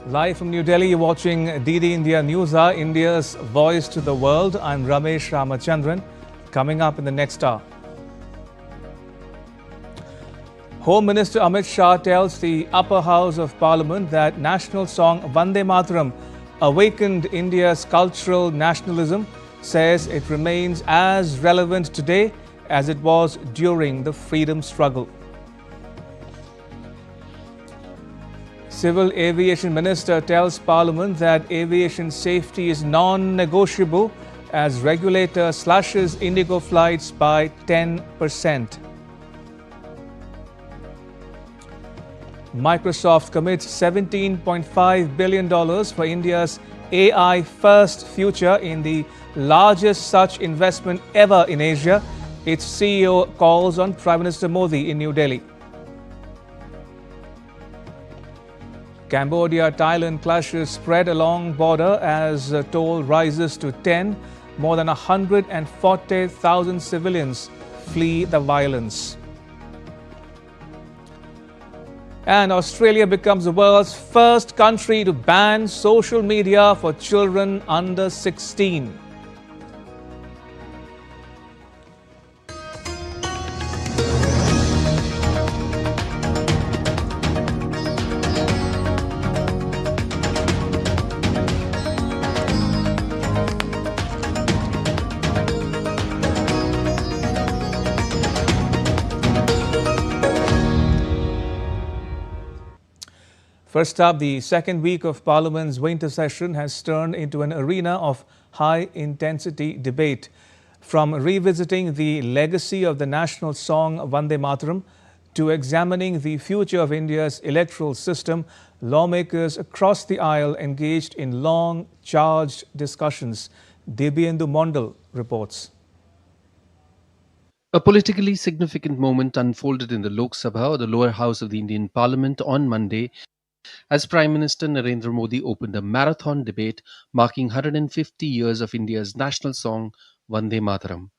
Live from New Delhi, you're watching DD India Newshour, India's voice to the world. I'm Ramesh Ramachandran. Coming up in the next hour, Home Minister Amit Shah tells the upper house of Parliament that national song Vande Mataram awakened India's cultural nationalism, says it remains as relevant today as it was during the freedom struggle. Civil Aviation Minister tells Parliament that aviation safety is non-negotiable as regulator slashes IndiGo flights by 10%. Microsoft commits $17.5 billion for India's AI-first future in the largest such investment ever in Asia. Its CEO calls on Prime Minister Modi in New Delhi. Cambodia, Thailand clashes spread along border as toll rises to 10. More than 140,000 civilians flee the violence. And Australia becomes the world's first country to ban social media for children under 16. First up, the second week of Parliament's winter session has turned into an arena of high-intensity debate. From revisiting the legacy of the national song Vande Mataram to examining the future of India's electoral system, lawmakers across the aisle engaged in long, charged discussions. Dibyendu Mondal reports. A politically significant moment unfolded in the Lok Sabha, or the lower house of the Indian Parliament, on Monday, as Prime Minister Narendra Modi opened a marathon debate marking 150 years of India's national song Vande Mataram.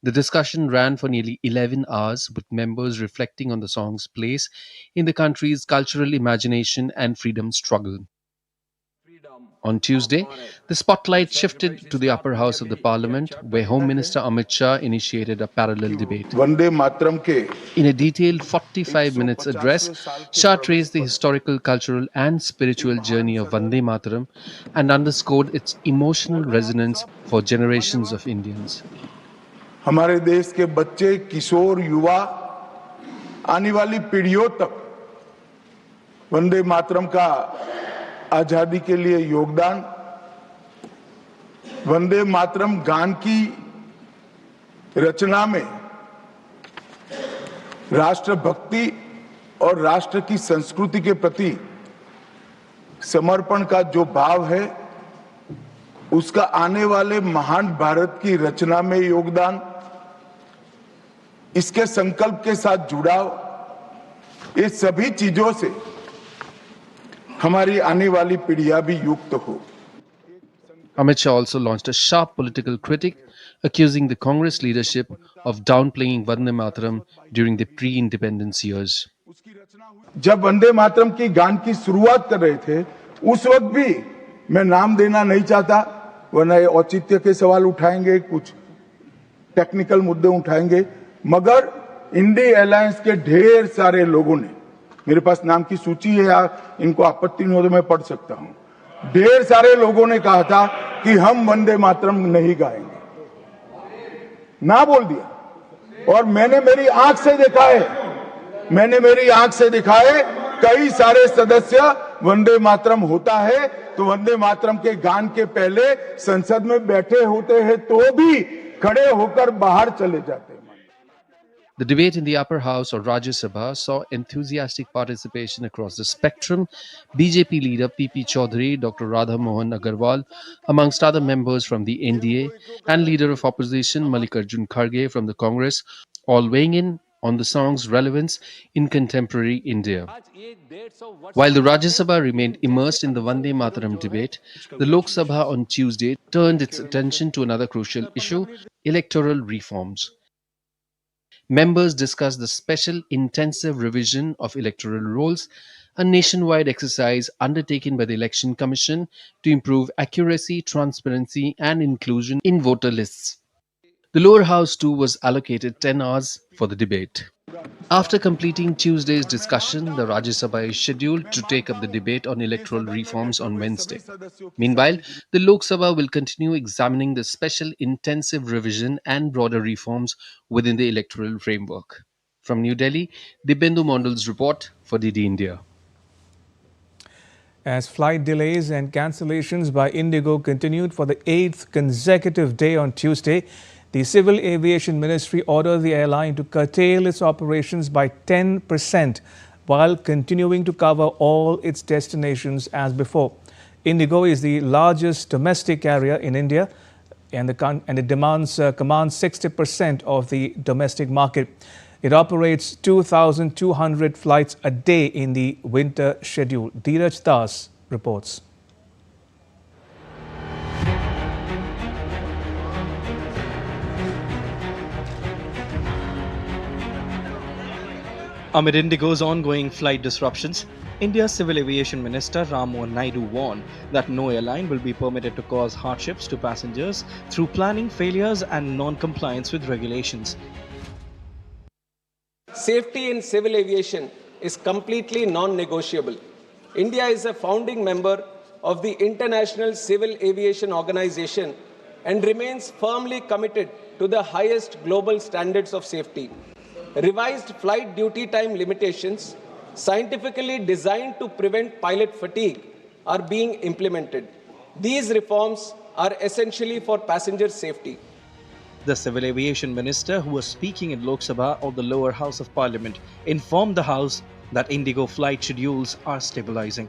The discussion ran for nearly 11 hours, with members reflecting on the song's place in the country's cultural imagination and freedom struggle. On Tuesday, the spotlight shifted to the upper house of the Parliament, where Home Minister Amit Shah initiated a parallel debate. In a detailed 45 minutes address, Shah traced the historical, cultural and spiritual journey of Vande Mataram and underscored its emotional resonance for generations of Indians. हमारे देश के बच्चे, किशोर, युवा, आने वाली पीढ़ियों तक वंदे मातरम का आजादी के लिए योगदान, वंदे मातरम गान की रचना में राष्ट्रभक्ति और राष्ट्र की संस्कृति के प्रति समर्पण का जो भाव है, उसका आने वाले महान भारत की रचना में योगदान, इसके संकल्प के साथ जुड़ाव, ये सभी चीजों से हमारी आने वाली पीढ़ियां भी युक्त हो. Amit Shah also launched a sharp political critique, accusing the Congress leadership of downplaying Vande Mataram during the pre-independence years. जब वंदे मातरम की गान की शुरुआत कर रहे थे, उस वक्त भी मैं नाम देना नहीं चाहता, वरना ये औचित्य के सवाल उठाएंगे, कुछ टेक्निकल मुद्दे उठाएंगे, मगर इंडी अलायंस के ढेर सारे लोगों ने, मेरे पास नाम की सूची है, इनको आपत्ति नहीं हो तो मैं पढ़ सकता हूं, ढेर सारे लोगों ने कहा था कि हम वंदे मातरम नहीं गाएंगे, ना बोल दिया. और मैंने मेरी आंख से देखा है, कई सारे सदस्य वंदे मातरम होता है तो वंदे मातरम के गान के पहले संसद में बैठे होते हैं तो भी खड़े होकर बाहर चले जाते हैं. The debate in the upper house, or Rajya Sabha, saw enthusiastic participation across the spectrum. BJP leader PP Chaudhary, Dr. Radha Mohan Agarwal, amongst other members from the NDA, and leader of opposition Mallikarjun Kharge from the Congress, all weighing in on the song's relevance in contemporary India. While the Rajya Sabha remained immersed in the Vande Mataram debate, the Lok Sabha on Tuesday turned its attention to another crucial issue: electoral reforms. Members discussed the special intensive revision of electoral rolls, a nationwide exercise undertaken by the Election Commission to improve accuracy, transparency, and inclusion in voter lists. The lower house too was allocated 10 hours for the debate. After completing Tuesday's discussion, the Rajya Sabha is scheduled to take up the debate on electoral reforms on Wednesday. Meanwhile, the Lok Sabha will continue examining the special intensive revision and broader reforms within the electoral framework. From New Delhi, Dibyendu Mondal's report for DD India. As flight delays and cancellations by IndiGo continued for the 8th consecutive day on Tuesday, the Civil Aviation Ministry ordered the airline to curtail its operations by 10% while continuing to cover all its destinations as before. IndiGo is the largest domestic carrier in India and it commands 60% of the domestic market. It operates 2,200 flights a day in the winter schedule. Dheeraj Das reports. Amid IndiGo's ongoing flight disruptions, India's Civil Aviation Minister Ram Mohan Naidu warned that no airline will be permitted to cause hardships to passengers through planning failures and non-compliance with regulations. Safety in civil aviation is completely non-negotiable. India is a founding member of the International Civil Aviation Organization and remains firmly committed to the highest global standards of safety. Revised flight duty time limitations, scientifically designed to prevent pilot fatigue, are being implemented. These reforms are essentially for passenger safety. The Civil Aviation Minister, who was speaking in Lok Sabha or the lower house of Parliament, informed the House that IndiGo flight schedules are stabilizing.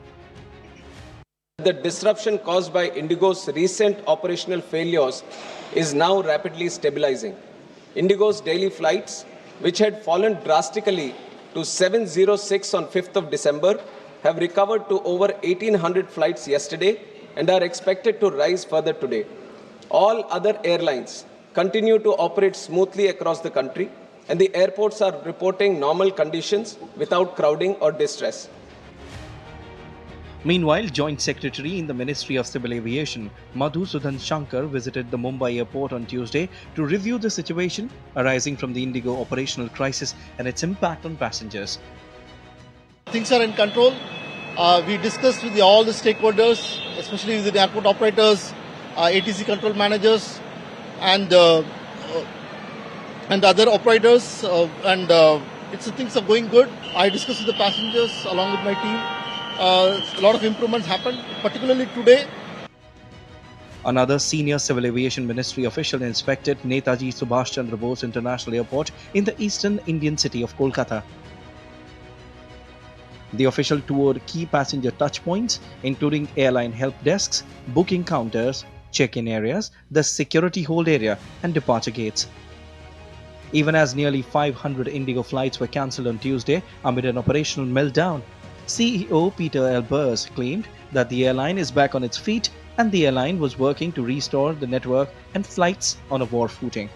The disruption caused by IndiGo's recent operational failures is now rapidly stabilizing. IndiGo's daily flights, which had fallen drastically to 706 on 5th of December, have recovered to over 1,800 flights yesterday and are expected to rise further today. All other airlines continue to operate smoothly across the country, and the airports are reporting normal conditions without crowding or distress. Meanwhile, Joint Secretary in the Ministry of Civil Aviation, Madhusudan Shankar, visited the Mumbai airport on Tuesday to review the situation arising from the IndiGo operational crisis and its impact on passengers. Things are in control. We discussed with all the stakeholders, especially with the airport operators, ATC control managers, and other operators, things are going good. I discussed with the passengers along with my team. A lot of improvements happened, particularly today. Another senior Civil Aviation Ministry official inspected Netaji Subhash Chandra Bose International Airport in the eastern Indian city of Kolkata. The official toured key passenger touchpoints, including airline help desks, booking counters, check-in areas, the security hold area, and departure gates. Even as nearly 500 IndiGo flights were cancelled on Tuesday amid an operational meltdown, CEO Peter Elbers claimed that the airline is back on its feet and the airline was working to restore the network and flights on a war footing.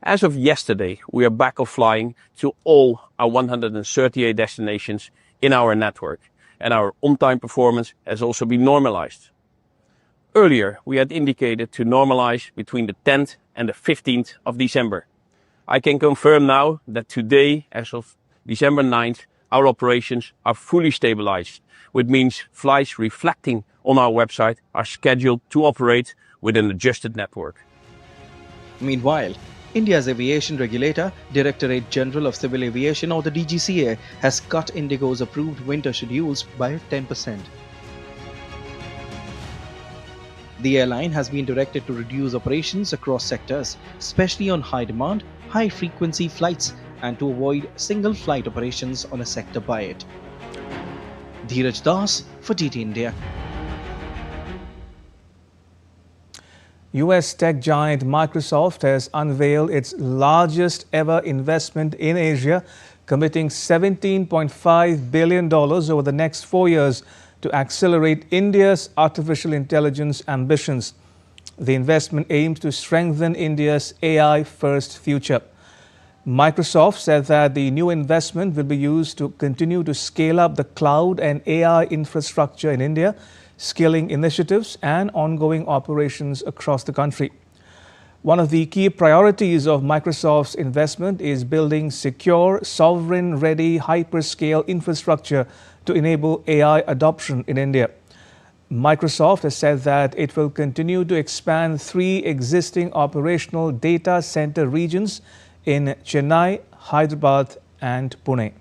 As of yesterday, we are back of flying to all our 138 destinations in our network, and our on-time performance has also been normalized. Earlier, we had indicated to normalize between the 10th and the 15th of December. I can confirm now that today, as of December 9th, our operations are fully stabilized, which means flights reflecting on our website are scheduled to operate with an adjusted network. Meanwhile, India's aviation regulator, Directorate General of Civil Aviation or the DGCA, has cut IndiGo's approved winter schedules by 10%. The airline has been directed to reduce operations across sectors, especially on high-demand, high-frequency flights, and to avoid single flight operations on a sector by it. Dheeraj Das for DT India. US tech giant Microsoft has unveiled its largest ever investment in Asia, committing $17.5 billion over the next 4 years to accelerate India's artificial intelligence ambitions. The investment aims to strengthen India's AI-first future. Microsoft said that the new investment will be used to continue to scale up the cloud and AI infrastructure in India, skilling initiatives and ongoing operations across the country. One of the key priorities of Microsoft's investment is building secure, sovereign-ready hyperscale infrastructure to enable AI adoption in India. Microsoft has said that it will continue to expand 3 existing operational data center regions in Chennai, Hyderabad and Pune.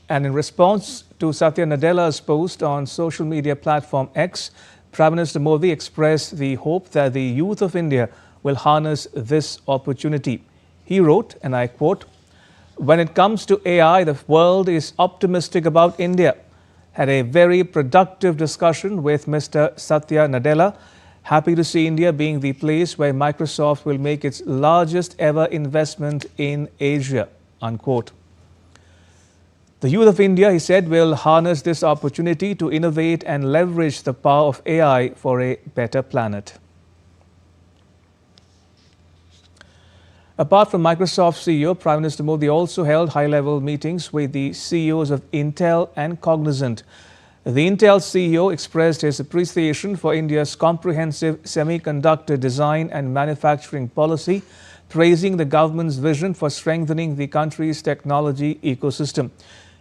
And in response to Satya Nadella's post on social media platform X, Prime Minister Modi expressed the hope that the youth of India will harness this opportunity. He wrote, and I quote, "When it comes to AI, the world is optimistic about India. Had a very productive discussion with Mr. Satya Nadella. Happy to see India being the place where Microsoft will make its largest ever investment in Asia," unquote. The youth of India, he said, will harness this opportunity to innovate and leverage the power of AI for a better planet. Apart from Microsoft CEO, Prime Minister Modi also held high-level meetings with the CEOs of Intel and Cognizant. The Intel CEO expressed his appreciation for India's comprehensive semiconductor design and manufacturing policy, praising the government's vision for strengthening the country's technology ecosystem.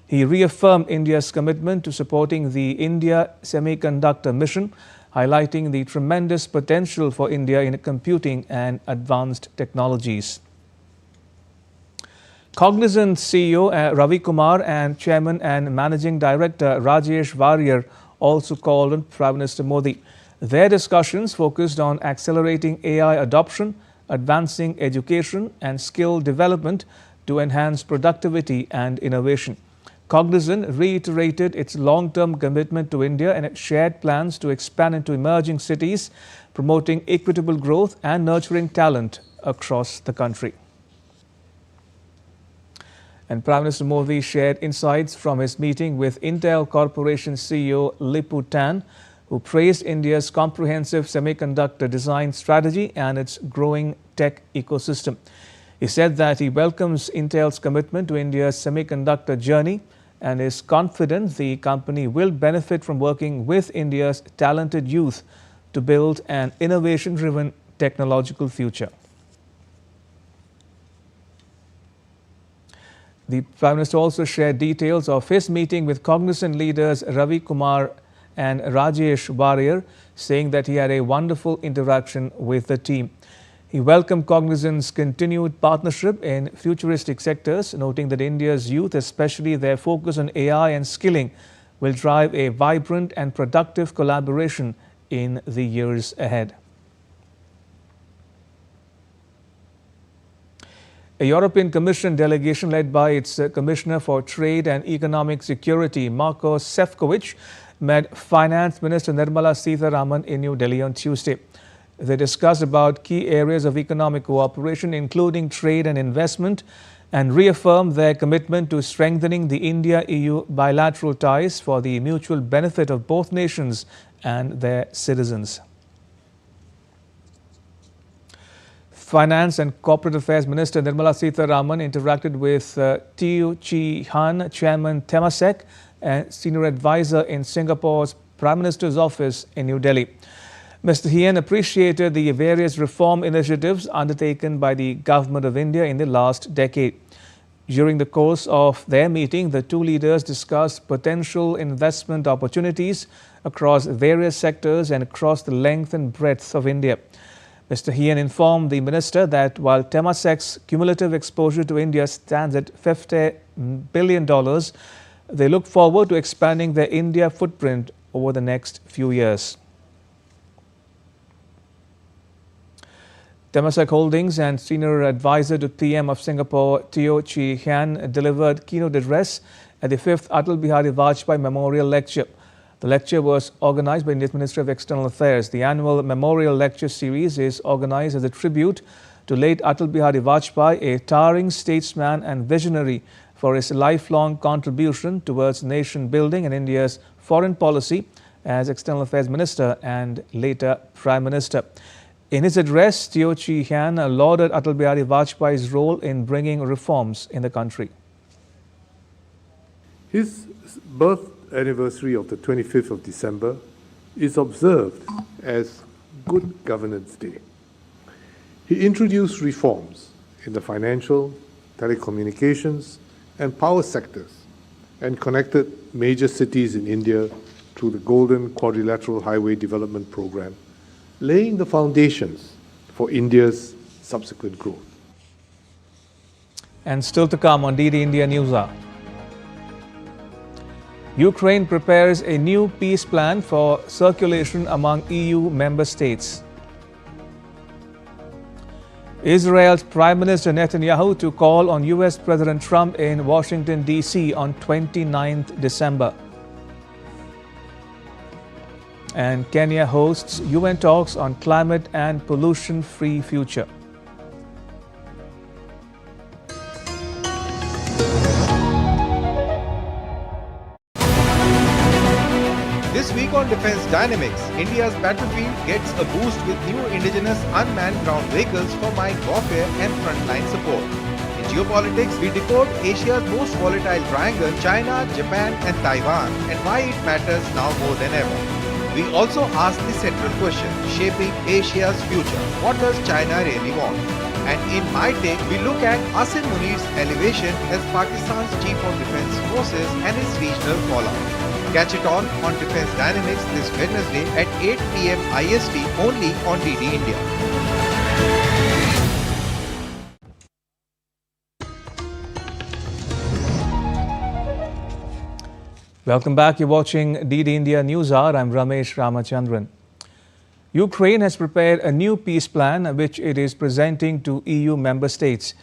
He reaffirmed India's commitment to supporting the India Semiconductor Mission, highlighting the tremendous potential for India in computing and advanced technologies. Cognizant CEO Ravi Kumar and Chairman and Managing Director Rajesh Warrier also called on Prime Minister Modi. Their discussions focused on accelerating AI adoption, advancing education and skill development to enhance productivity and innovation. Cognizant reiterated its long-term commitment to India and its shared plans to expand into emerging cities, promoting equitable growth and nurturing talent across the country. And Prime Minister Modi shared insights from his meeting with Intel Corporation CEO Lip-Bu Tan, who praised India's comprehensive semiconductor design strategy and its growing tech ecosystem. He said that he welcomes Intel's commitment to India's semiconductor journey and is confident the company will benefit from working with India's talented youth to build an innovation-driven technological future. The Prime Minister also shared details of his meeting with Cognizant leaders Ravi Kumar and Rajesh Warrier, saying that he had a wonderful interaction with the team. He welcomed Cognizant's continued partnership in futuristic sectors, noting that India's youth, especially their focus on AI and skilling, will drive a vibrant and productive collaboration in the years ahead. A European Commission delegation led by its Commissioner for Trade and Economic Security, Marko Sefcovic, met Finance Minister Nirmala Sitharaman in New Delhi on Tuesday. They discussed about key areas of economic cooperation, including trade and investment, and reaffirmed their commitment to strengthening the India-EU bilateral ties for the mutual benefit of both nations and their citizens. Finance and Corporate Affairs Minister Nirmala Sitharaman interacted with Teo Chee Han, Chairman Temasek, and Senior Advisor in Singapore's Prime Minister's Office in New Delhi. Mr. Hien appreciated the various reform initiatives undertaken by the Government of India in the last decade. During the course of their meeting, the two leaders discussed potential investment opportunities across various sectors and across the length and breadth of India. Mr. Hien informed the minister that while Temasek's cumulative exposure to India stands at $50 billion, they look forward to expanding their India footprint over the next few years. Temasek Holdings and Senior Advisor to PM of Singapore, Teo Chee Han, delivered keynote address at the 5th Atal Bihari Vajpayee Memorial Lecture. The lecture was organized by India's Ministry of External Affairs. The annual Memorial Lecture Series is organized as a tribute to late Atal Bihari Vajpayee, a towering statesman and visionary for his lifelong contribution towards nation building and India's foreign policy, as External Affairs Minister and later Prime Minister. In his address, Teo Chee Hean lauded Atal Bihari Vajpayee's role in bringing reforms in the country. His birth anniversary of the 25th of December is observed as Good Governance Day. He introduced reforms in the financial, telecommunications, and power sectors and connected major cities in India through the Golden Quadrilateral Highway Development Program, laying the foundations for India's subsequent growth. And still to come on DD India Newshour. Ukraine prepares a new peace plan for circulation among EU member states. Israel's Prime Minister Netanyahu to call on US President Trump in Washington, D.C. on 29th December. And Kenya hosts UN talks on climate and pollution-free future. This week on Defence Dynamics, India's battlefield gets a boost with new indigenous unmanned ground vehicles for mine warfare and frontline support. In geopolitics, we decode Asia's most volatile triangle, China, Japan and Taiwan, and why it matters now more than ever. We also ask the central question, shaping Asia's future. What does China really want? And in My Take, we look at Asim Munir's elevation as Pakistan's Chief of Defence Forces and his regional fallout. Catch it all on Defence Dynamics this Wednesday at 8 PM IST only on DD India. Welcome back. You're watching DD India Newshour. I'm Ramesh Ramachandran. Ukraine has prepared a new peace plan which it is presenting to EU member states.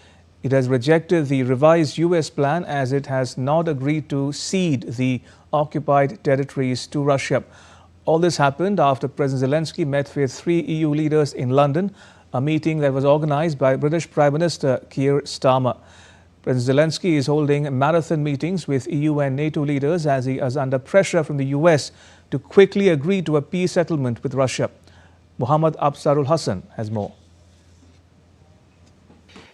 It has rejected the revised US plan as it has not agreed to cede the occupied territories to Russia. All this happened after President Zelensky met with 3 EU leaders in London, a meeting that was organized by British Prime Minister Keir Starmer. President Zelensky is holding marathon meetings with EU and NATO leaders as he is under pressure from the US to quickly agree to a peace settlement with Russia. Muhammad Absarul Hassan has more.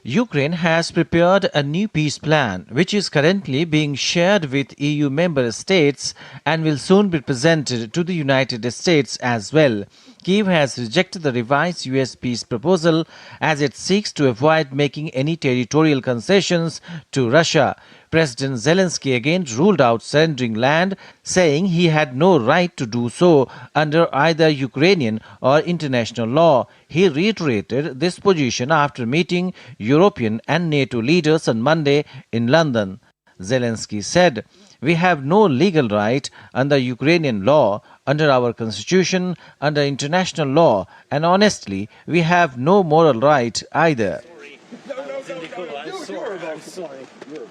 Ukraine has prepared a new peace plan, which is currently being shared with EU member states and will soon be presented to the United States as well. Kyiv has rejected the revised US peace proposal as it seeks to avoid making any territorial concessions to Russia. President Zelensky again ruled out surrendering land, saying he had no right to do so under either Ukrainian or international law. He reiterated this position after meeting European and NATO leaders on Monday in London. Zelensky said, "We have no legal right under Ukrainian law, under our constitution, under international law, and honestly, we have no moral right either."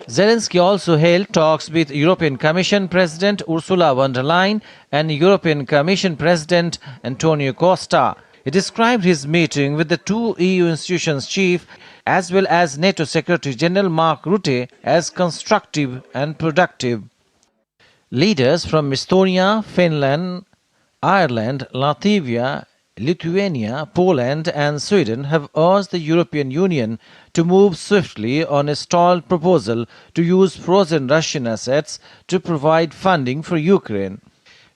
Zelensky also held talks with European Commission President Ursula von der Leyen and European Commission President Antonio Costa. He described his meeting with the 2 EU institutions chief as well as NATO Secretary General Mark Rutte as constructive and productive. Leaders from Estonia, Finland, Ireland, Latvia, Lithuania, Poland and Sweden have urged the European Union to move swiftly on a stalled proposal to use frozen Russian assets to provide funding for Ukraine.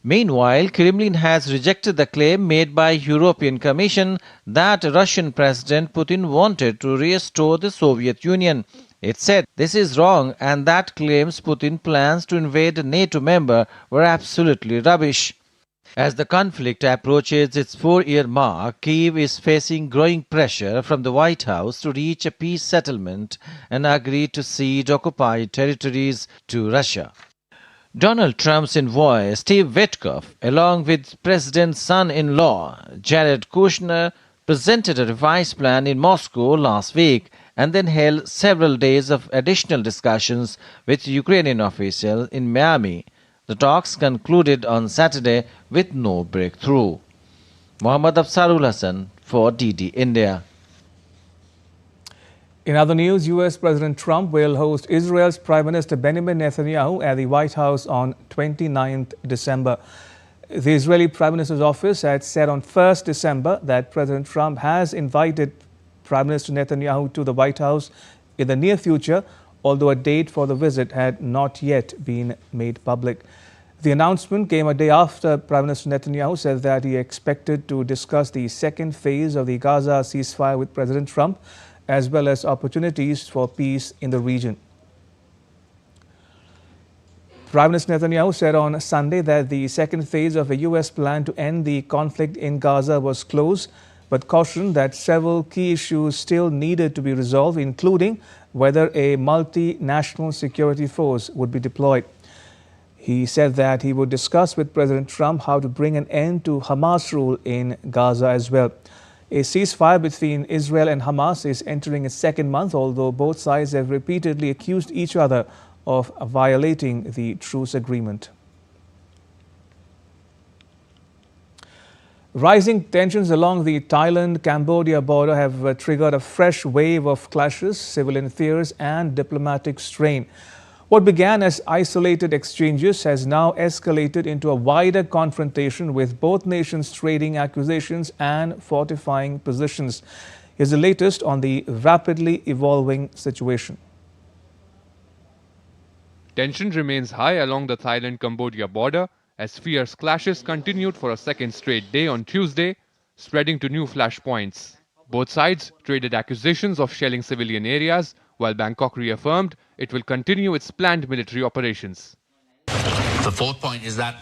Meanwhile, Kremlin has rejected the claim made by European Commission that Russian President Putin wanted to restore the Soviet Union. It said this is wrong and that claims Putin plans to invade a NATO member were absolutely rubbish. As the conflict approaches its 4-year mark, Kyiv is facing growing pressure from the White House to reach a peace settlement and agree to cede occupied territories to Russia. Donald Trump's envoy Steve Witkoff, along with President's son-in-law Jared Kushner, presented a revised plan in Moscow last week and then held several days of additional discussions with Ukrainian officials in Miami. The talks concluded on Saturday with no breakthrough. Muhammad Absarul Hassan for DD India. In other news, US President Trump will host Israel's Prime Minister Benjamin Netanyahu at the White House on 29th December. The Israeli Prime Minister's office had said on 1st December that President Trump has invited Prime Minister Netanyahu to the White House in the near future, although a date for the visit had not yet been made public. The announcement came a day after Prime Minister Netanyahu said that he expected to discuss the second phase of the Gaza ceasefire with President Trump, as well as opportunities for peace in the region. Prime Minister Netanyahu said on Sunday that the second phase of a U.S. plan to end the conflict in Gaza was close, but cautioned that several key issues still needed to be resolved, including whether a multinational security force would be deployed. He said that he would discuss with President Trump how to bring an end to Hamas rule in Gaza as well. A ceasefire between Israel and Hamas is entering its second month, although both sides have repeatedly accused each other of violating the truce agreement. Rising tensions along the Thailand-Cambodia border have triggered a fresh wave of clashes, civilian fears and diplomatic strain. What began as isolated exchanges has now escalated into a wider confrontation, with both nations trading accusations and fortifying positions. Here's the latest on the rapidly evolving situation. Tension remains high along the Thailand-Cambodia border as fierce clashes continued for a second straight day on Tuesday, spreading to new flashpoints. Both sides traded accusations of shelling civilian areas, while Bangkok reaffirmed it will continue its planned military operations. The fourth point is that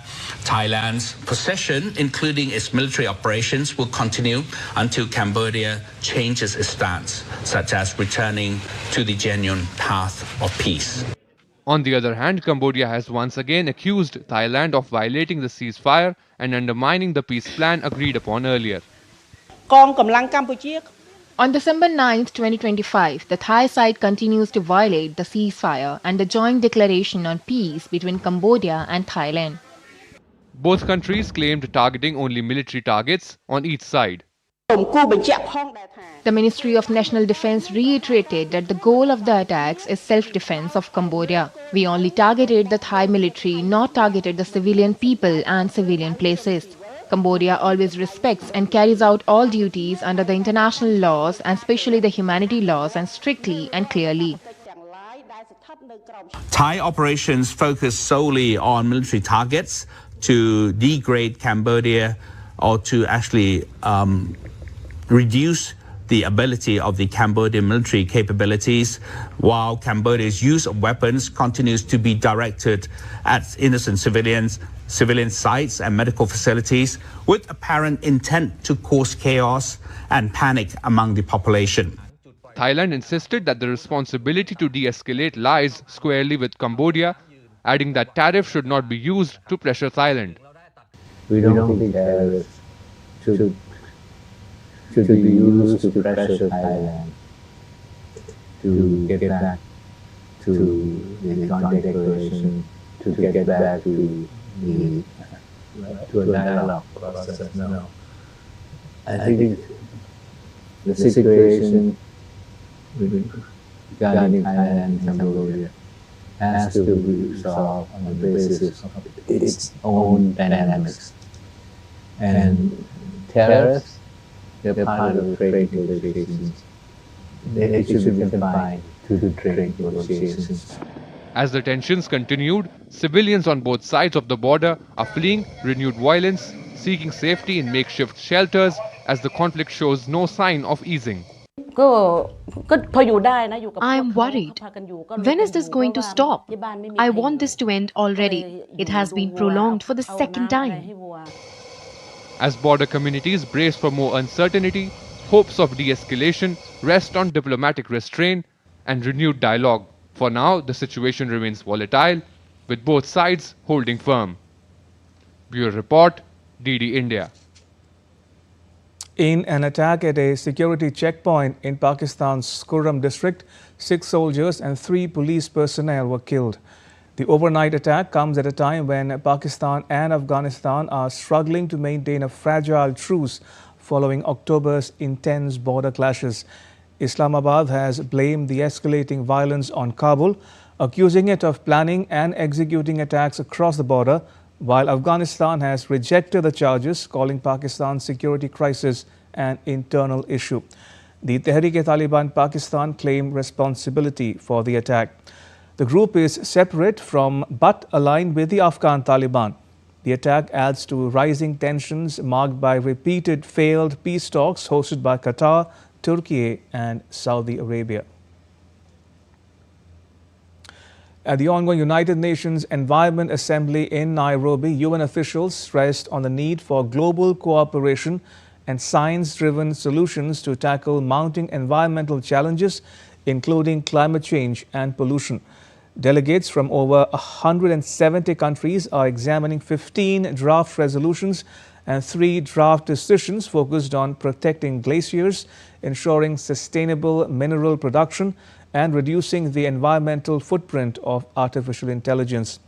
Thailand's possession, including its military operations, will continue until Cambodia changes its stance, such as returning to the genuine path of peace. On the other hand, Cambodia has once again accused Thailand of violating the ceasefire and undermining the peace plan agreed upon earlier. On December 9, 2025, the Thai side continues to violate the ceasefire and the joint declaration on peace between Cambodia and Thailand. Both countries claimed targeting only military targets on each side. The Ministry of National Defense reiterated that the goal of the attacks is self-defense of Cambodia. We only targeted the Thai military, not targeted the civilian people and civilian places. Cambodia always respects and carries out all duties under the international laws and especially the humanity laws, and strictly and clearly. Thai operations focus solely on military targets to degrade Cambodia or to actually reduce the ability of the Cambodian military capabilities, while Cambodia's use of weapons continues to be directed at innocent civilians, civilian sites and medical facilities, with apparent intent to cause chaos and panic among the population. Thailand insisted that the responsibility to de-escalate lies squarely with Cambodia, adding that tariffs should not be used to pressure Thailand. We don't think tariffs should be used to pressure Thailand to get back to the joint declaration, to get back to a dialogue process. No. I think the situation regarding Thailand and Cambodia has to be resolved on the basis of its own dynamics. And tariffs, they're part of the trade negotiations. They should be confined to the trade negotiations. As the tensions continued, civilians on both sides of the border are fleeing renewed violence, seeking safety in makeshift shelters as the conflict shows no sign of easing. I am worried. When is this going to stop? I want this to end already. It has been prolonged for the second time. As border communities brace for more uncertainty, hopes of de-escalation rest on diplomatic restraint and renewed dialogue. For now, the situation remains volatile, with both sides holding firm. Bureau Report, DD India. In an attack at a security checkpoint in Pakistan's Kurram district, 6 soldiers and 3 police personnel were killed. The overnight attack comes at a time when Pakistan and Afghanistan are struggling to maintain a fragile truce following October's intense border clashes. Islamabad has blamed the escalating violence on Kabul, accusing it of planning and executing attacks across the border, while Afghanistan has rejected the charges, calling Pakistan's security crisis an internal issue. The Tehreek-e-Taliban Pakistan claimed responsibility for the attack. The group is separate from but aligned with the Afghan Taliban. The attack adds to rising tensions marked by repeated failed peace talks hosted by Qatar, Turkey and Saudi Arabia. At the ongoing United Nations Environment Assembly in Nairobi, UN officials stressed on the need for global cooperation and science-driven solutions to tackle mounting environmental challenges, including climate change and pollution. Delegates from over 170 countries are examining 15 draft resolutions and 3 draft decisions focused on protecting glaciers, ensuring sustainable mineral production, and reducing the environmental footprint of artificial intelligence.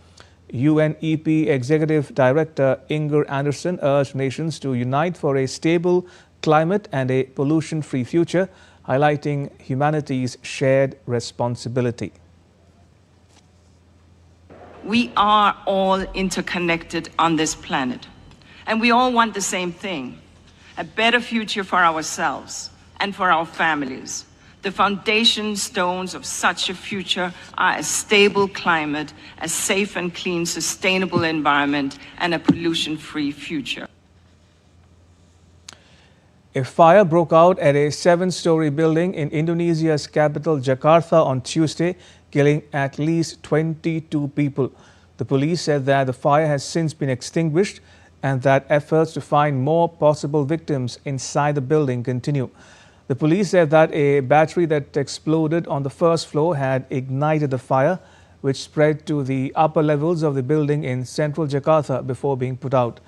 UNEP Executive Director Inger Anderson urged nations to unite for a stable climate and a pollution-free future, highlighting humanity's shared responsibility. We are all interconnected on this planet, and we all want the same thing: a better future for ourselves and for our families. The foundation stones of such a future are a stable climate, a safe and clean, sustainable environment, and a pollution-free future. A fire broke out at a 7-story building in Indonesia's capital, Jakarta, on Tuesday, killing at least 22 people. The police said that the fire has since been extinguished and that efforts to find more possible victims inside the building continue. The police said that a battery that exploded on the first floor had ignited the fire, which spread to the upper levels of the building in central Jakarta before being put out.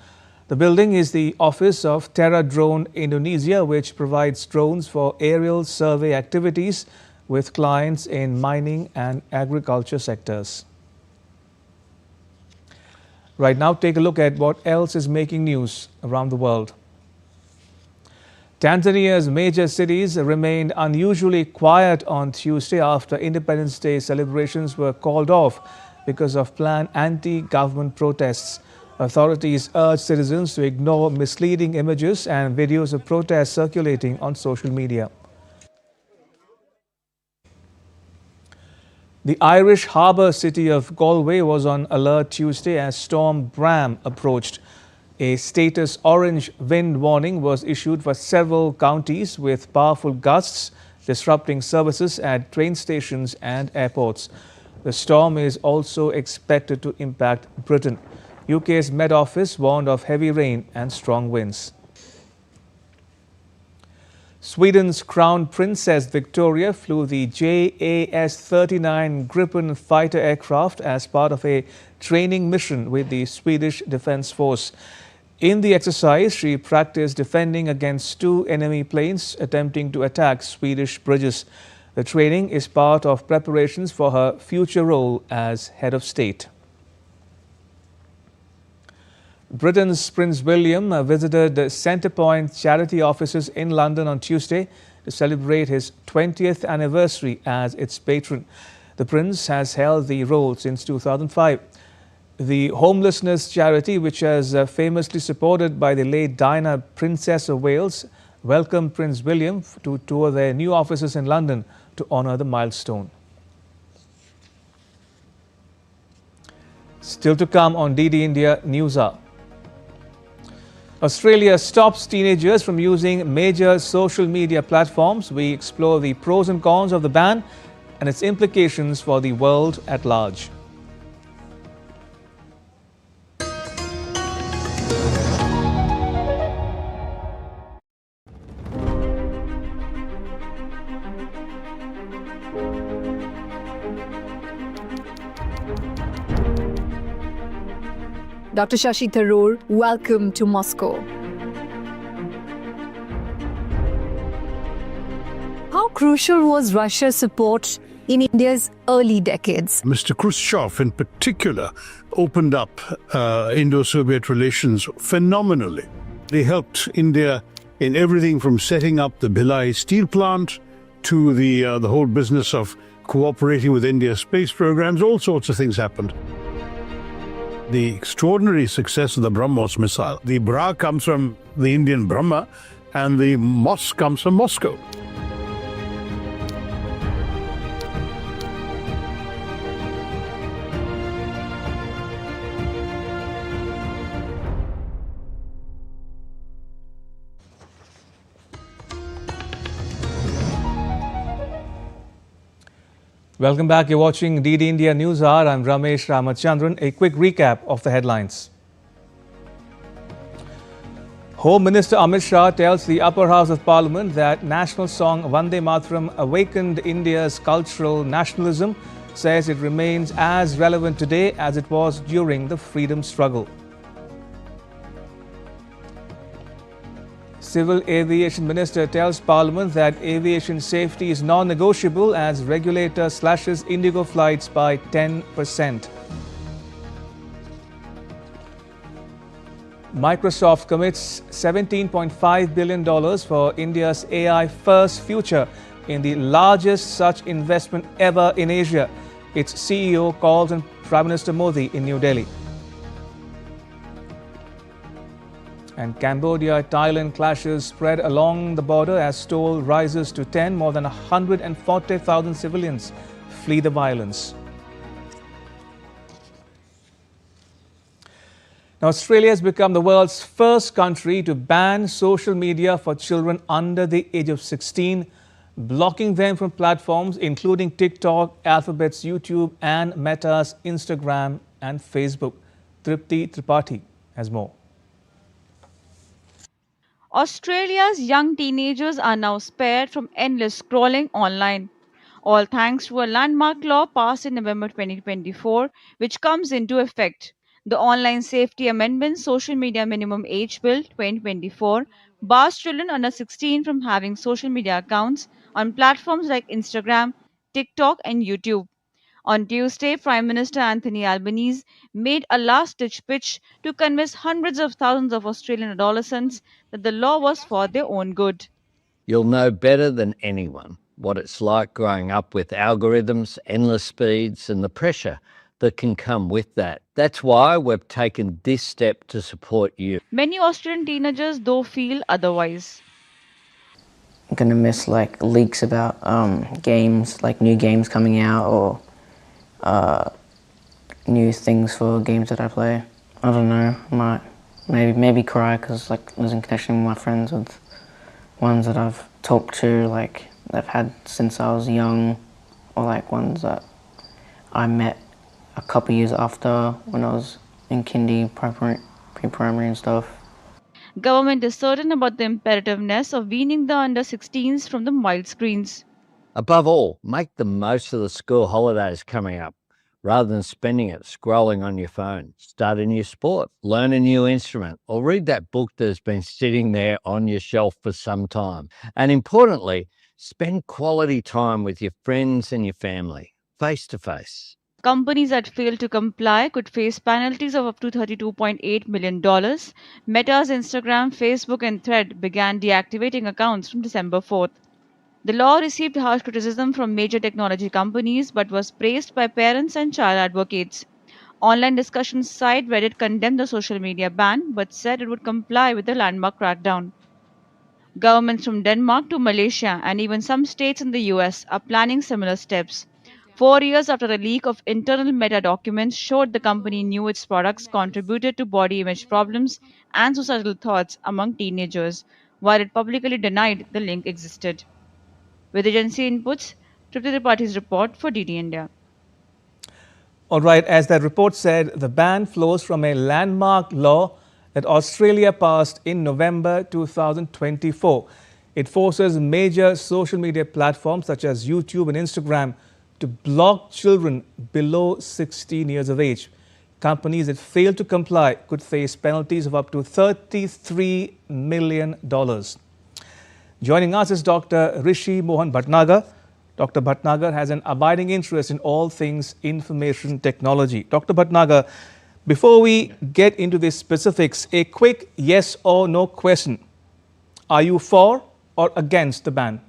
The building is the office of Terra Drone Indonesia, which provides drones for aerial survey activities with clients in mining and agriculture sectors. Right now, take a look at what else is making news around the world. Tanzania's major cities remained unusually quiet on Tuesday after Independence Day celebrations were called off because of planned anti-government protests. Authorities urged citizens to ignore misleading images and videos of protests circulating on social media. The Irish harbour city of Galway was on alert Tuesday as Storm Bram approached. A status orange wind warning was issued for several counties with powerful gusts disrupting services at train stations and airports. The storm is also expected to impact Britain. UK's Met Office warned of heavy rain and strong winds. Sweden's Crown Princess Victoria flew the JAS-39 Gripen fighter aircraft as part of a training mission with the Swedish Defence Force. In the exercise, she practiced defending against 2 enemy planes attempting to attack Swedish bridges. The training is part of preparations for her future role as head of state. Britain's Prince William visited the Centrepoint charity offices in London on Tuesday to celebrate his 20th anniversary as its patron. The Prince has held the role since 2005. The homelessness charity, which was famously supported by the late Diana, Princess of Wales, welcomed Prince William to tour their new offices in London to honour the milestone. Still to come on DD India Newshour. Australia stops teenagers from using major social media platforms. We explore the pros and cons of the ban and its implications for the world at large. Dr. Shashi Tharoor, welcome to Moscow. How crucial was Russia's support in India's early decades? Mr. Khrushchev, in particular, opened up Indo-Soviet relations phenomenally. They helped India in everything from setting up the Bhilai steel plant to the whole business of cooperating with India's space programs. All sorts of things happened. the extraordinary success of the BrahMos missile. The Bra comes from the Indian Brahma and the Mos comes from Moscow. Welcome back. You're watching DD India Newshour. I'm Ramesh Ramachandran. A quick recap of the headlines. Home Minister Amit Shah tells the upper house of Parliament that national song Vande Mataram awakened India's cultural nationalism, says it remains as relevant today as it was during the freedom struggle. Civil Aviation Minister tells Parliament that aviation safety is non-negotiable as regulator slashes IndiGo flights by 10%. Microsoft commits $17.5 billion for India's AI-first future in the largest such investment ever in Asia. Its CEO calls on Prime Minister Modi in New Delhi. And Cambodia-Thailand clashes spread along the border as toll rises to 10. More than 140,000 civilians flee the violence. Now, Australia has become the world's first country to ban social media for children under the age of 16, blocking them from platforms including TikTok, Alphabet's YouTube and Meta's Instagram and Facebook. Tripti Tripathi has more. Australia's young teenagers are now spared from endless scrolling online, all thanks to a landmark law passed in November 2024, which comes into effect. The Online Safety Amendment Social Media Minimum Age Bill 2024 bars children under 16 from having social media accounts on platforms like Instagram, TikTok, and YouTube. On Tuesday, Prime Minister Anthony Albanese made a last-ditch pitch to convince hundreds of thousands of Australian adolescents that the law was for their own good. You'll know better than anyone what it's like growing up with algorithms, endless speeds, and the pressure that can come with that. That's why we've taken this step to support you. Many Australian teenagers, though, feel otherwise. I'm going to miss leaks about games, new games coming out or new things for games that I play. I don't know, I might maybe cry because losing connection with my friends, with ones that I've talked to, I've had since I was young, or ones that I met a couple years after when I was in kindy, pre-primary and stuff. Government is certain about the imperativeness of weaning the under-16s from the mobile screens. Above all, make the most of the school holidays coming up. Rather than spending it scrolling on your phone, start a new sport, learn a new instrument, or read that book that has been sitting there on your shelf for some time. And importantly, spend quality time with your friends and your family, face to face. Companies that fail to comply could face penalties of up to $32.8 million. Meta's Instagram, Facebook, and Thread began deactivating accounts from December 4th. The law received harsh criticism from major technology companies but was praised by parents and child advocates. Online discussion site Reddit condemned the social media ban but said it would comply with the landmark crackdown. Governments from Denmark to Malaysia and even some states in the US are planning similar steps. 4 years after a leak of internal Meta documents showed the company knew its products contributed to body image problems and suicidal thoughts among teenagers, while it publicly denied the link existed. With agency inputs, Tripti Tripathi report for DD India. All right, as that report said, the ban flows from a landmark law that Australia passed in November 2024. It forces major social media platforms such as YouTube and Instagram to block children below 16 years of age. Companies that fail to comply could face penalties of up to $33 million. Joining us is Dr. Rishi Mohan Bhatnagar. Dr. Bhatnagar has an abiding interest in all things information technology. Dr. Bhatnagar, before we get into the specifics, a quick yes or no question. Are you for or against the ban?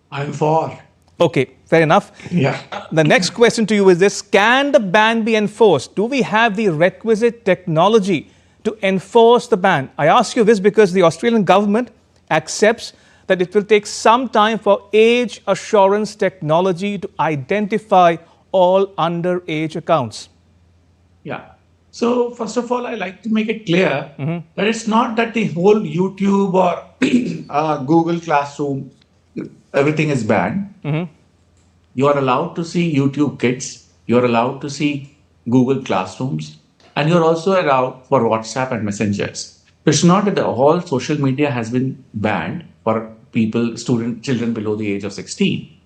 I'm for. Okay, fair enough. Yeah. The next question to you is this: can the ban be enforced? Do we have the requisite technology to enforce the ban? I ask you this because the Australian government accepts that it will take some time for age assurance technology to identify all underage accounts. Yeah. So first of all, I like to make it clear that it's not that the whole YouTube or Google Classroom, everything is banned. You are allowed to see YouTube Kids. You are allowed to see Google Classrooms, and you're also allowed for WhatsApp and messengers. It's not that all social media has been banned for people, children below the age of 16.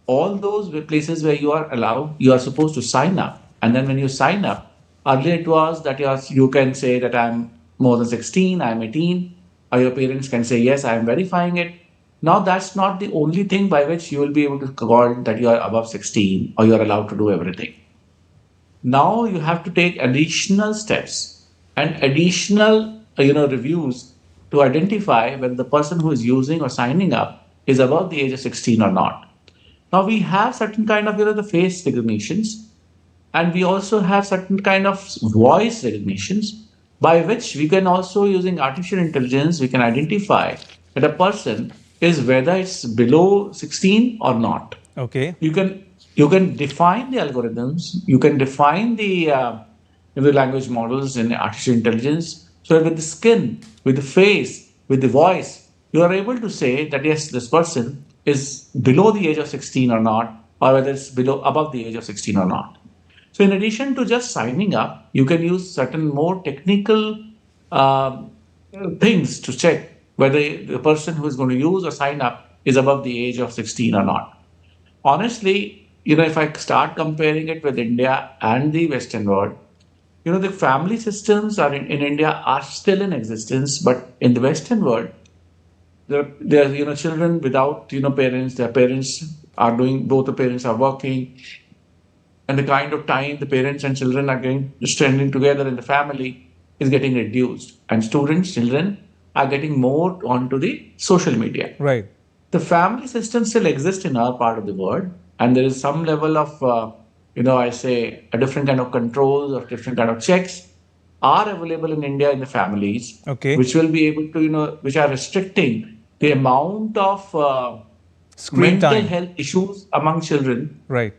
All those places where you are allowed, you are supposed to sign up. And then when you sign up, earlier it was that you can say that I'm more than 16, I'm 18, or your parents can say, yes, I am verifying it. Now that's not the only thing by which you will be able to call that you are above 16 or you are allowed to do everything. Now you have to take additional steps and additional reviews to identify whether the person who is using or signing up is above the age of 16 or not. Now we have certain kind of the face recognitions, and we also have certain kind of voice recognitions by which we can also, using artificial intelligence, we can identify that a person is whether it's below 16 or not. Okay. You can define the algorithms, you can define the language models in artificial intelligence, so that with the skin, with the face, with the voice, you are able to say that yes, this person is below the age of 16 or not, or whether it's above the age of 16 or not. So in addition to just signing up, you can use certain more technical things to check whether the person who is going to use or sign up is above the age of 16 or not. Honestly, if I start comparing it with India and the Western world, the family systems in India are still in existence, but in the Western world, there are children without parents. Their parents are both the parents are working, and the kind of time the parents and children are spending together in the family is getting reduced, and children are getting more onto the social media. Right. The family system still exists in our part of the world, and there is some level of I say a different kind of controls or different kind of checks are available in India in the families, which will be able to which are restricting the amount of screen mental time health issues among children right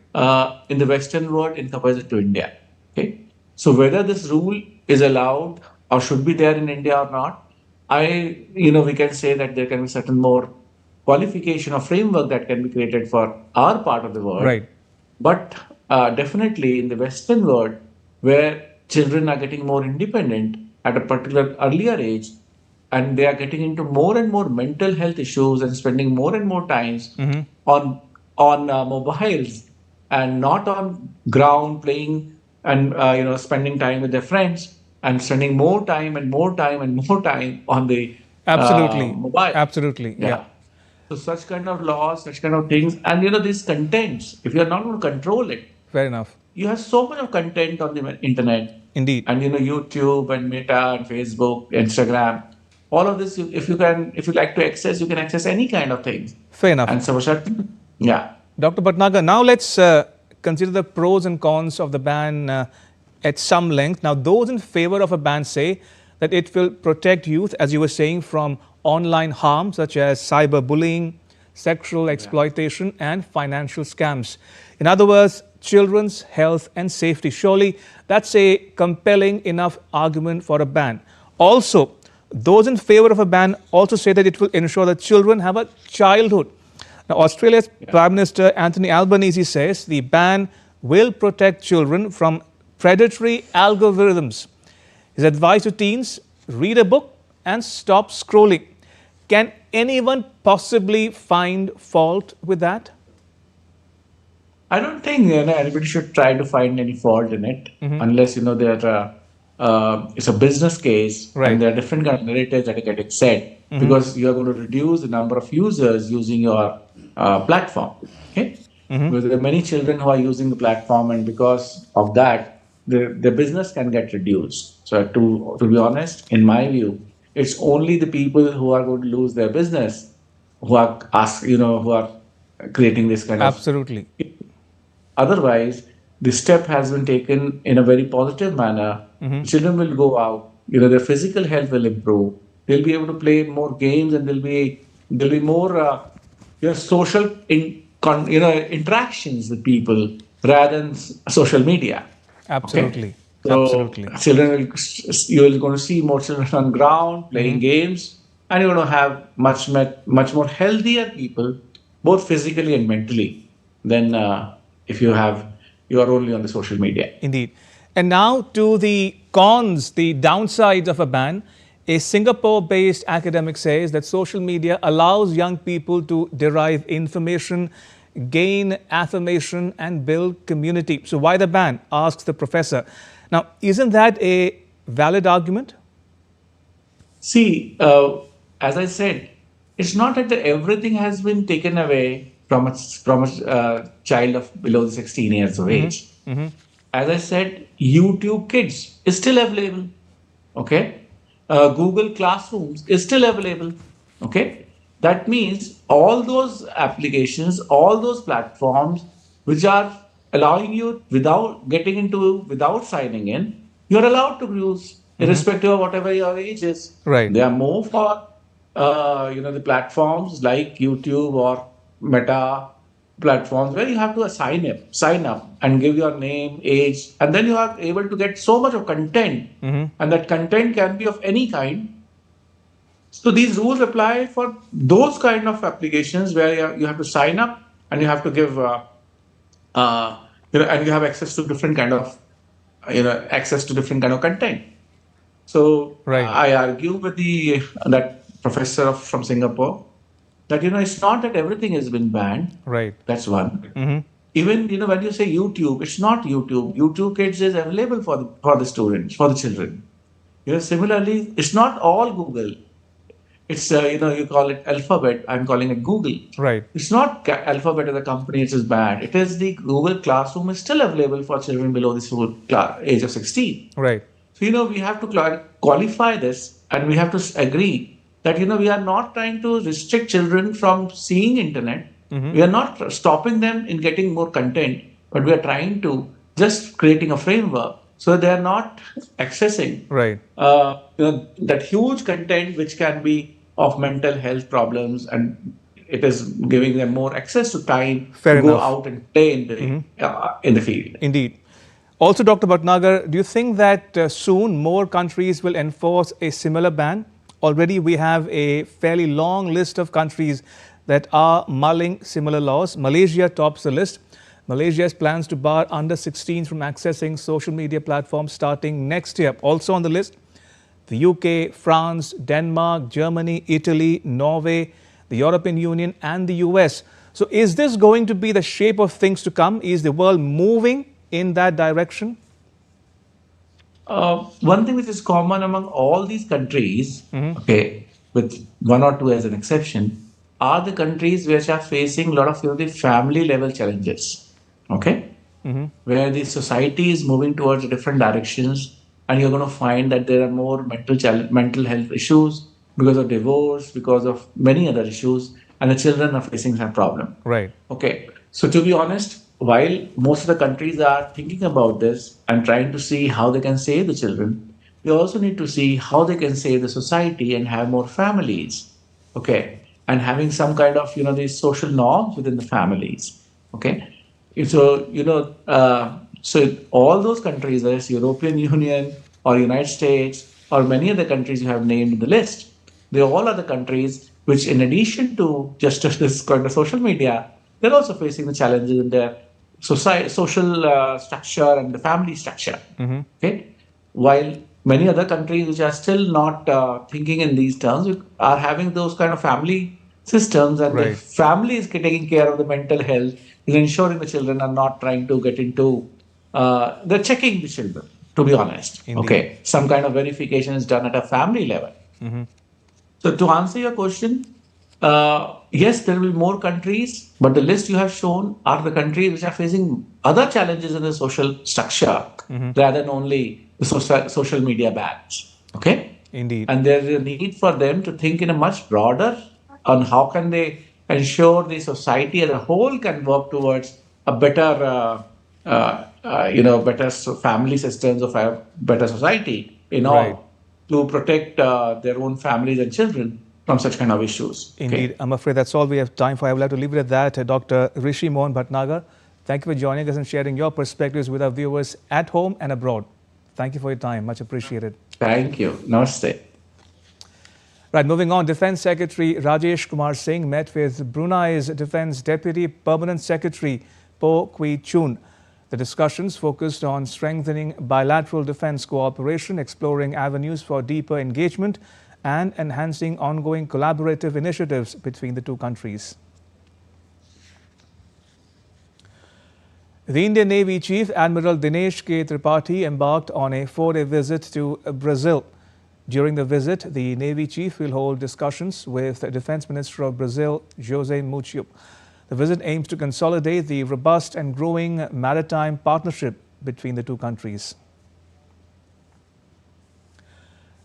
in the Western world in comparison to India. Okay, so whether this rule is allowed or should be there in India or not, we can say that there can be certain more qualification or framework that can be created for our part of the world. Right. But definitely in the Western world, where children are getting more independent at a particular earlier age, and they are getting into more and more mental health issues and spending more and more times on mobiles and not on ground playing and spending time with their friends, and spending more time and more time and more time on the mobile. Absolutely. Yeah. So such kind of laws, such kind of things, and these contents, if you are not going to control it, fair enough. You have so much of content on the internet. Indeed. And YouTube and Meta and Facebook, Instagram, all of this. If you like to access, you can access any kind of thing. Fair enough. And so certain, yeah. Dr. Bhatnagar, now let's consider the pros and cons of the ban at some length. Now, those in favor of a ban say that it will protect youth, as you were saying, from online harm such as cyberbullying, sexual exploitation and financial scams. In other words, children's health and safety. Surely that's a compelling enough argument for a ban. Also, those in favor of a ban also say that it will ensure that children have a childhood. Now, Australia's Prime Minister Anthony Albanese says the ban will protect children from predatory algorithms. His advice to teens: read a book and stop scrolling. Can anyone possibly find fault with that? I don't think anybody should try to find any fault in it, unless it's a business case, and there are different kind of narratives that are getting set, because you are going to reduce the number of users using your platform. Okay, because there are many children who are using the platform, and because of that, the business can get reduced. So to be honest, in my view, it's only the people who are going to lose their business who are creating this kind of. Absolutely. Otherwise, the step has been taken in a very positive manner. Mhm. Children will go out, their physical health will improve. They'll be able to play more games, and there'll be more social interactions with people rather than social media. Absolutely. So Absolutely. you're going to see more children on ground playing games, and you're going to have much more healthier people, both physically and mentally, than if you are only on the social media. Indeed. And now to the cons, the downsides of a ban. A Singapore-based academic says that social media allows young people to derive information, gain affirmation, and build community. So why the ban? Asks the professor. Now, isn't that a valid argument? See, as I said, it's not that everything has been taken away from a child of below 16 years of age. Mm-hmm. As I said, YouTube Kids is still available. Okay, Google Classrooms is still available. Okay, that means all those applications, all those platforms which are allowing you without signing in, you're allowed to use irrespective of whatever your age is. Right. They are more for the platforms like YouTube or Meta platforms where you have to sign up and give your name, age, and then you are able to get so much of content, and that content can be of any kind. So these rules apply for those kind of applications where you have to sign up and you have to give, and you have access to different kind of, content. So I argue with that professor from Singapore that it's not that everything has been banned. Right. That's one. Mm-hmm. Even when you say YouTube, it's not YouTube. YouTube Kids is available for the students, for the children. Similarly, it's not all Google. It's you call it Alphabet. I'm calling it Google. Right. It's not Alphabet as a company which is bad. It is the Google Classroom is still available for children below the age of 16. Right. So we have to qualify this, and we have to agree that we are not trying to restrict children from seeing internet. Mm-hmm. We are not stopping them in getting more content, but we are trying to just creating a framework so they are not accessing that huge content which can be of mental health problems, and it is giving them more access to time to go out and play in the field. Indeed. Also, Dr. Bhatnagar, do you think that soon more countries will enforce a similar ban? Already we have a fairly long list of countries that are mulling similar laws. Malaysia tops the list. Malaysia has plans to bar under 16s from accessing social media platforms starting next year. Also on the list, the UK, France, Denmark, Germany, Italy, Norway, the European Union and the US. So is this going to be the shape of things to come? Is the world moving in that direction? One thing which is common among all these countries, with one or two as an exception, are the countries which are facing a lot of the family level challenges. Where the society is moving towards different directions, and you're going to find that there are more mental health issues because of divorce, because of many other issues, and the children are facing some problem. Right. So to be honest, while most of the countries are thinking about this and trying to see how they can save the children, we also need to see how they can save the society and have more families, and having some kind of these social norms within the families. So so all those countries, whether it's European Union or United States or many other countries you have named in the list, they all are the countries which, in addition to just this kind of social media, they're also facing the challenges in their social structure and the family structure. While many other countries which are still not thinking in these terms are having those kind of family systems, and the family is taking care of the mental health, is ensuring the children are not trying to get into, they're checking the children, to be honest. Indeed. Some kind of verification is done at a family level. So to answer your question, yes, there will be more countries, but the list you have shown are the countries which are facing other challenges in the social structure rather than only the social media bans. Indeed. And there is a need for them to think in a much broader on how can they ensure the society as a whole can work towards a better, better family systems of a better society in Right. all, to protect their own families and children from such kind of issues. Indeed. I'm afraid that's all we have time for. I would like to leave it at that. Dr. Rishi Mohan Bhatnagar, thank you for joining us and sharing your perspectives with our viewers at home and abroad. Thank you for your time. Much appreciated. Thank you. Namaste. Right, moving on, Defence Secretary Rajesh Kumar Singh met with Brunei's Defence Deputy Permanent Secretary Po Kui Chun. The discussions focused on strengthening bilateral defence cooperation, exploring avenues for deeper engagement, and enhancing ongoing collaborative initiatives between the two countries. The Indian Navy Chief Admiral Dinesh K. Tripathi embarked on a 4-day visit to Brazil. During the visit, the Navy Chief will hold discussions with the Defence Minister of Brazil, José Muccio. The visit aims to consolidate the robust and growing maritime partnership between the two countries.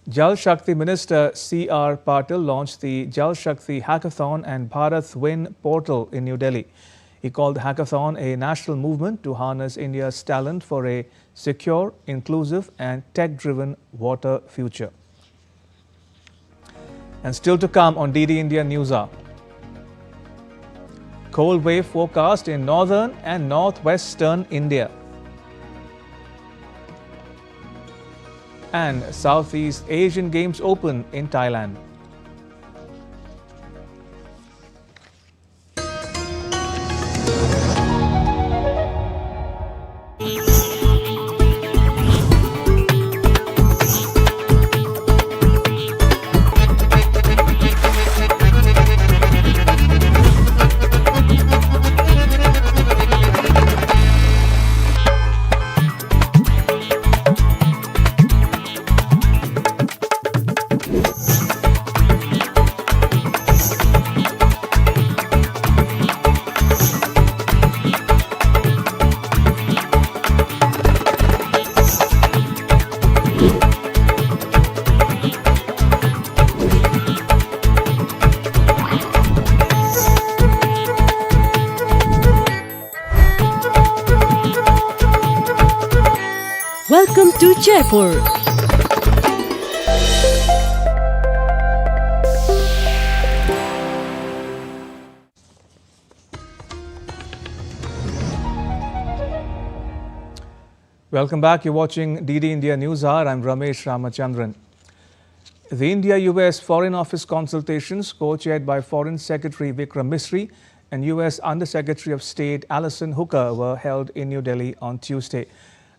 Jal Shakti Minister C.R. Patil launched the Jal Shakti Hackathon and Bharat Win portal in New Delhi. He called the hackathon a national movement to harness India's talent for a secure, inclusive and tech-driven water future. And still to come on DD India Newshour. Cold wave forecast in northern and northwestern India. And Southeast Asian Games Open in Thailand. Welcome to Jaipur. Welcome back. You're watching DD India Newshour. I'm Ramesh Ramachandran. The India-US Foreign Office consultations, co-chaired by Foreign Secretary Vikram Misri and US Under-Secretary of State Alison Hooker, were held in New Delhi on Tuesday.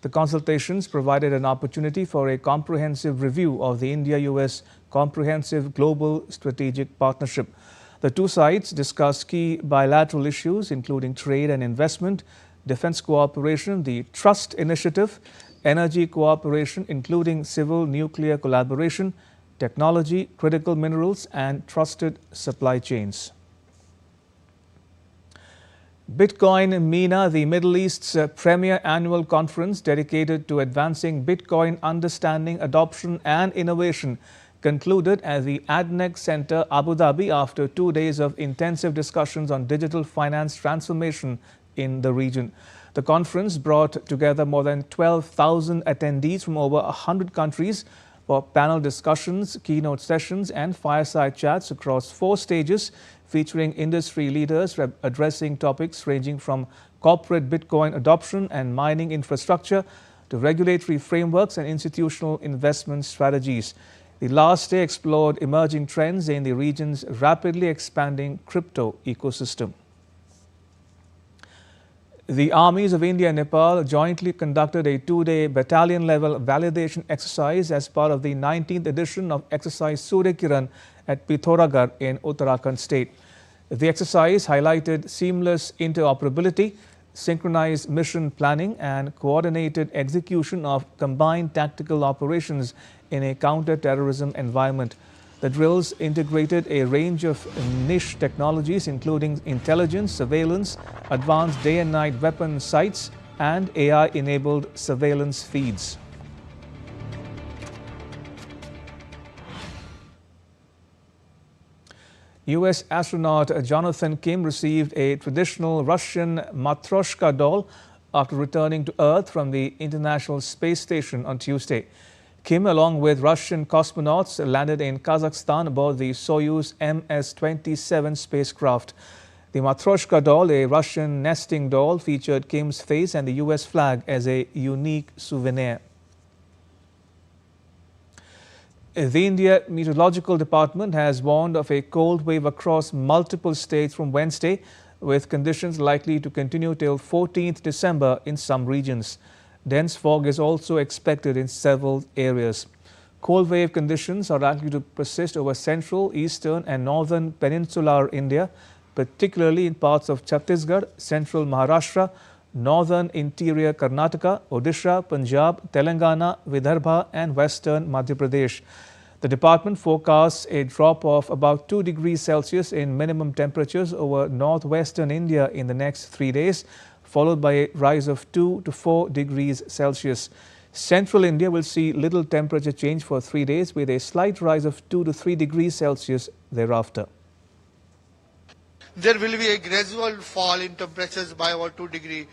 The consultations provided an opportunity for a comprehensive review of the India-US Comprehensive Global Strategic Partnership. The two sides discussed key bilateral issues including trade and investment, defense cooperation, the Trust Initiative, energy cooperation including civil nuclear collaboration, technology, critical minerals and trusted supply chains. Bitcoin MENA, the Middle East's premier annual conference dedicated to advancing Bitcoin understanding, adoption and innovation, concluded at the ADNEC Center, Abu Dhabi, after 2 days of intensive discussions on digital finance transformation in the region. The conference brought together more than 12,000 attendees from over 100 countries for panel discussions, keynote sessions and fireside chats across 4 stages, featuring industry leaders addressing topics ranging from corporate Bitcoin adoption and mining infrastructure to regulatory frameworks and institutional investment strategies. The last day explored emerging trends in the region's rapidly expanding crypto ecosystem. The armies of India and Nepal jointly conducted a 2-day battalion-level validation exercise as part of the 19th edition of Exercise Surya Kiran at Pithoragarh in Uttarakhand state. The exercise highlighted seamless interoperability, synchronized mission planning and coordinated execution of combined tactical operations in a counter-terrorism environment. The drills integrated a range of niche technologies including intelligence, surveillance, advanced day and night weapon sights and AI-enabled surveillance feeds. U.S. astronaut Jonathan Kim received a traditional Russian Matryoshka doll after returning to Earth from the International Space Station on Tuesday. Kim, along with Russian cosmonauts, landed in Kazakhstan aboard the Soyuz MS-27 spacecraft. The Matryoshka doll, a Russian nesting doll, featured Kim's face and the U.S. flag as a unique souvenir. The India Meteorological Department has warned of a cold wave across multiple states from Wednesday, with conditions likely to continue till 14th December in some regions. Dense fog is also expected in several areas. Cold wave conditions are likely to persist over central, eastern and northern peninsular India, particularly in parts of Chhattisgarh, central Maharashtra, northern interior Karnataka, Odisha, Punjab, Telangana, Vidarbha and western Madhya Pradesh. The department forecasts a drop of about 2 degrees Celsius in minimum temperatures over northwestern India in the next 3 days, followed by a rise of 2 to 4 degrees Celsius. Central India will see little temperature change for 3 days, with a slight rise of 2 to 3 degrees Celsius thereafter. There will be a gradual fall in temperatures by about 2 degrees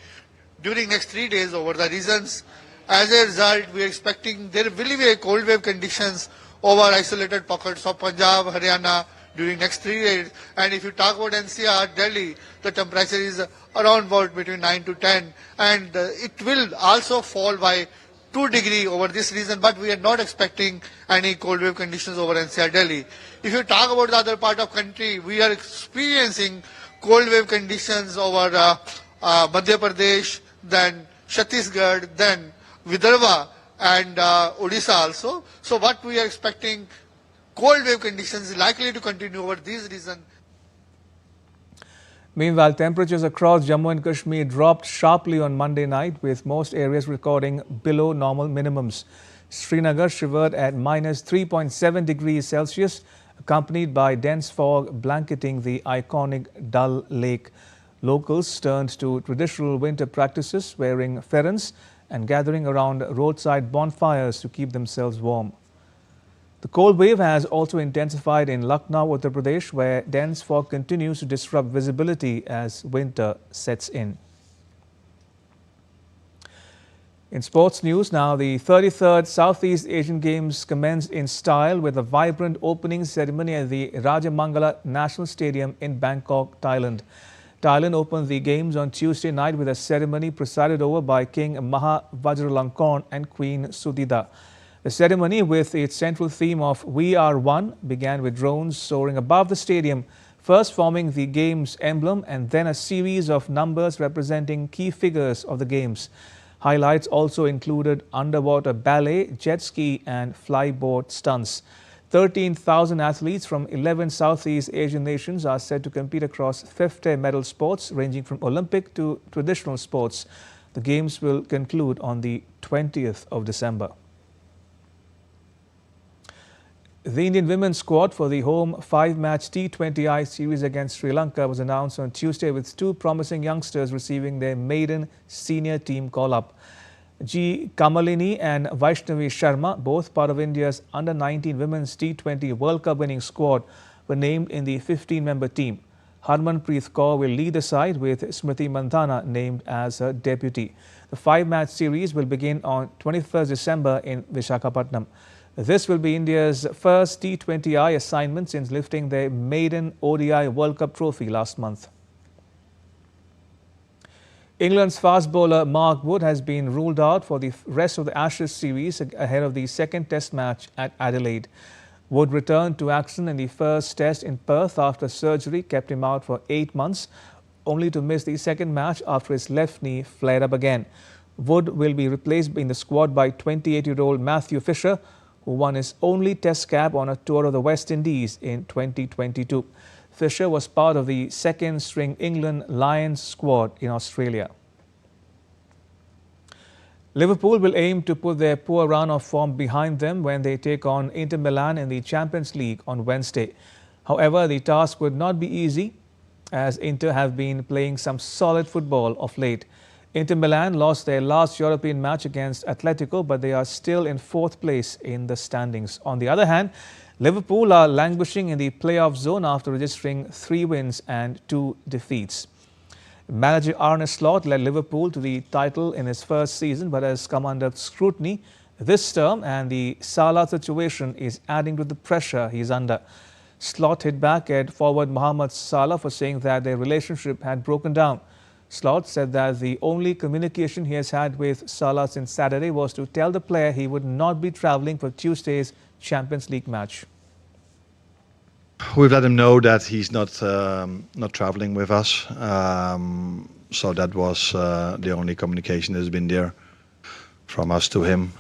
during next 3 days over the regions. As a result, we are expecting there will be a cold wave conditions over isolated pockets of Punjab, Haryana during next 3 days. And if you talk about NCR, Delhi, the temperature is around about between 9 to 10, and it will also fall by 2 degrees over this region, but we are not expecting any cold wave conditions over NCR, Delhi. If you talk about the other part of country, we are experiencing cold wave conditions over Madhya Pradesh, then Chhattisgarh, then Vidarbha and Odisha also. So what we are expecting, cold wave conditions likely to continue over these regions. Meanwhile, temperatures across Jammu and Kashmir dropped sharply on Monday night, with most areas recording below normal minimums. Srinagar shivered at minus 3.7 degrees Celsius, accompanied by dense fog blanketing the iconic Dal Lake. Locals turned to traditional winter practices, wearing ferns and gathering around roadside bonfires to keep themselves warm. The cold wave has also intensified in Lucknow, Uttar Pradesh, where dense fog continues to disrupt visibility as winter sets in. In sports news now, the 33rd Southeast Asian Games commenced in style with a vibrant opening ceremony at the Rajamangala National Stadium in Bangkok, Thailand. Thailand opened the Games on Tuesday night with a ceremony presided over by King Maha Vajiralongkorn and Queen Sudhida. The ceremony, with its central theme of "We Are One," began with drones soaring above the stadium, first forming the Games emblem and then a series of numbers representing key figures of the Games. Highlights also included underwater ballet, jet ski and flyboard stunts. 13,000 athletes from 11 Southeast Asian nations are set to compete across 50 medal sports ranging from Olympic to traditional sports. The Games will conclude on the 20th of December. The Indian women's squad for the home 5-match T20I series against Sri Lanka was announced on Tuesday, with 2 promising youngsters receiving their maiden senior team call-up. G. Kamalini and Vaishnavi Sharma, both part of India's Under-19 Women's T20 World Cup winning squad, were named in the 15-member team. Harmanpreet Kaur will lead the side, with Smriti Mandhana named as her deputy. The 5-match series will begin on 21st December in Visakhapatnam. This will be India's first T20I assignment since lifting their maiden ODI World Cup trophy last month. England's fast bowler Mark Wood has been ruled out for the rest of the Ashes series ahead of the second test match at Adelaide. Wood returned to action in the first test in Perth after surgery kept him out for 8 months, only to miss the second match after his left knee flared up again. Wood will be replaced in the squad by 28-year-old Matthew Fisher, who won his only test cap on a tour of the West Indies in 2022. Fisher was part of the second-string England Lions squad in Australia. Liverpool will aim to put their poor run of form behind them when they take on Inter Milan in the Champions League on Wednesday. However, the task would not be easy, as Inter have been playing some solid football of late. Inter Milan lost their last European match against Atletico, but they are still in 4th place in the standings. On the other hand, Liverpool are languishing in the playoff zone after registering 3 wins and 2 defeats. Manager Arne Slot led Liverpool to the title in his first season, but has come under scrutiny this term, and the Salah situation is adding to the pressure he is under. Slot hit back at forward Mohamed Salah for saying that their relationship had broken down. Slot said that the only communication he has had with Salah since Saturday was to tell the player he would not be travelling for Tuesday's Champions League match. We've let him know that he's not traveling with us. So that was the only communication that's been there from us to him.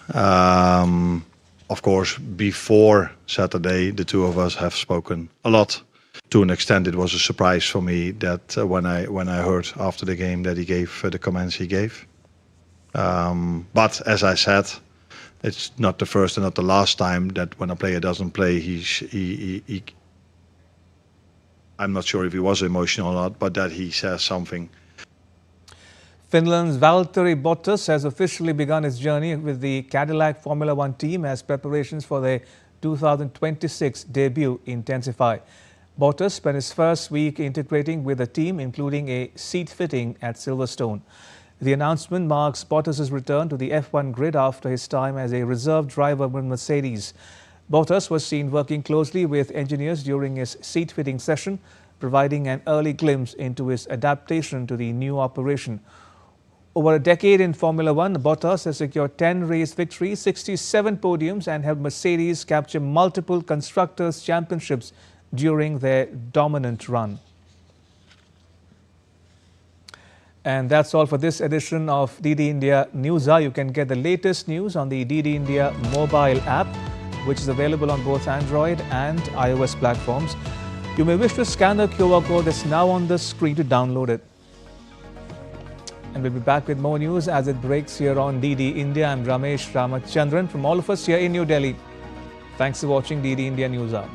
Of course, before Saturday, the two of us have spoken a lot. To an extent, it was a surprise for me that when I heard after the game that he gave the comments he gave. But as I said, it's not the first and not the last time that when a player doesn't play, I'm not sure if he was emotional or not, but that he says something. Finland's Valtteri Bottas has officially begun his journey with the Cadillac Formula One team as preparations for their 2026 debut intensify. Bottas spent his first week integrating with the team, including a seat fitting at Silverstone. The announcement marks Bottas' return to the F1 grid after his time as a reserve driver with Mercedes. Bottas was seen working closely with engineers during his seat-fitting session, providing an early glimpse into his adaptation to the new operation. Over a decade in Formula One, Bottas has secured 10 race victories, 67 podiums, and helped Mercedes capture multiple Constructors' Championships during their dominant run. And that's all for this edition of DD India Newshour. You can get the latest news on the DD India mobile app, which is available on both Android and iOS platforms. You may wish to scan the QR code that's now on the screen to download it. And we'll be back with more news as it breaks here on DD India. I'm Ramesh Ramachandran from all of us here in New Delhi. Thanks for watching DD India Newshour.